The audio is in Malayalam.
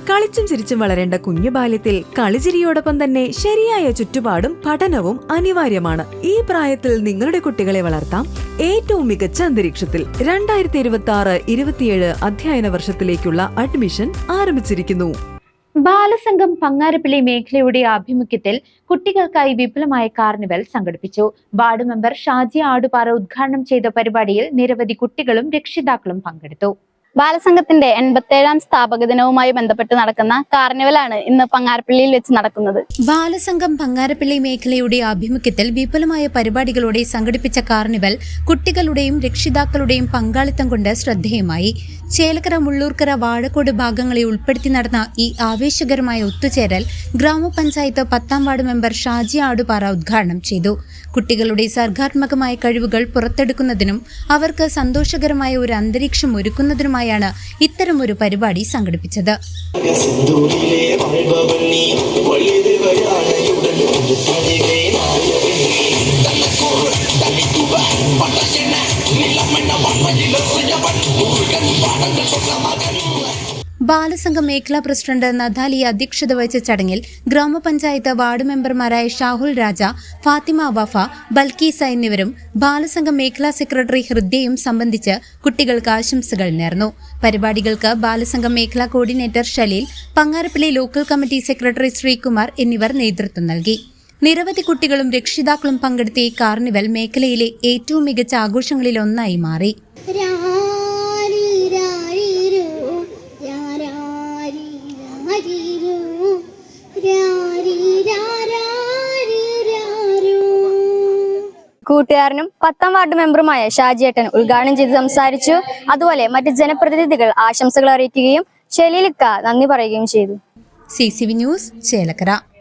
കളിച്ചും ചിരിച്ചും വളരേണ്ട കുഞ്ഞു ബാല്യത്തിൽ കളിചിരിയോടൊപ്പം തന്നെ ശരിയായ ചുറ്റുപാടും പഠനവും അനിവാര്യമാണ്. ഈ പ്രായത്തിൽ നിങ്ങളുടെ കുട്ടികളെ വളർത്താം ഏറ്റവും മികച്ച അന്തരീക്ഷത്തിൽ. 2026-27 അധ്യയന വർഷത്തിലേക്കുള്ള അഡ്മിഷൻ ആരംഭിച്ചിരിക്കുന്നു. ബാലസംഘം പങ്ങാരപ്പള്ളി മേഖലയുടെ ആഭിമുഖ്യത്തിൽ കുട്ടികൾക്കായി വിപുലമായ കാർണിവൽ സംഘടിപ്പിച്ചു. വാർഡ് മെമ്പർ ഷാജി ആടുപാറ ഉദ്ഘാടനം ചെയ്ത പരിപാടിയിൽ നിരവധി കുട്ടികളും രക്ഷിതാക്കളും പങ്കെടുത്തു. ബാലസംഘത്തിന്റെ 87ാം സ്ഥാപക ദിനവുമായി ബന്ധപ്പെട്ട് നടക്കുന്ന കാർണിവലാണ് ഇന്ന് പങ്ങാരപ്പള്ളിയിൽ വെച്ച് നടക്കുന്നത്. ബാലസംഘം പങ്ങാരപ്പള്ളി മേഖലയുടെ ആഭിമുഖ്യത്തിൽ വിപുലമായ പരിപാടികളോടെ സംഘടിപ്പിച്ച കാർണിവൽ കുട്ടികളുടെയും രക്ഷിതാക്കളുടെയും പങ്കാളിത്തം കൊണ്ട് ശ്രദ്ധേയമായി. ചേലക്കര, മുള്ളൂർക്കര, വാഴക്കോട് ഭാഗങ്ങളെ ഉൾപ്പെടുത്തി നടന്ന ഈ ആവേശകരമായ ഒത്തുചേരൽ ഗ്രാമപഞ്ചായത്ത് 10ാം വാർഡ് മെമ്പർ ഷാജി ആടുപാറ ഉദ്ഘാടനം ചെയ്തു. കുട്ടികളുടെ സർഗാത്മകമായ കഴിവുകൾ പുറത്തെടുക്കുന്നതിനും അവർക്ക് സന്തോഷകരമായ ഒരു അന്തരീക്ഷം ഒരുക്കുന്നതിനുമായാണ് ഇത്തരമൊരു പരിപാടി സംഘടിപ്പിച്ചത്. ബാലസംഘം മേഖലാ പ്രസിഡന്റ് നദാലിയ അധ്യക്ഷത വഹിച്ച ചടങ്ങിൽ ഗ്രാമപഞ്ചായത്ത് വാർഡ് മെമ്പർമാരായ ഷാഹുൽ രാജ, ഫാത്തിമ വഫ, ബൽക്കീസ എന്നിവരും ബാലസംഘം മേഖലാ സെക്രട്ടറി ഹൃദയയും സംബന്ധിച്ച് കുട്ടികൾക്ക് ആശംസകൾ നേർന്നു. പരിപാടികൾക്ക് ബാലസംഘം മേഖലാ coordinator Shaleel, Pangarappilly local committee secretary Sreekumar എന്നിവർ നേതൃത്വം നൽകി. നിരവധി കുട്ടികളും രക്ഷിതാക്കളും പങ്കെടുത്ത ഈ കാർണിവൽ മേഖലയിലെ ഏറ്റവും മികച്ച ആഘോഷങ്ങളിലൊന്നായി മാറി. കൂട്ടുകാരനും 10ാം വാർഡ് മെമ്പറുമായ ഷാജിയേട്ടൻ ഉദ്ഘാടനം ചെയ്ത് സംസാരിച്ചു. അതുപോലെ മറ്റ് ജനപ്രതിനിധികൾ ആശംസകൾ അറിയിക്കുകയും ഷലീലിക്ക നന്ദി പറയുകയും ചെയ്തു. CCV news, Chelakkara.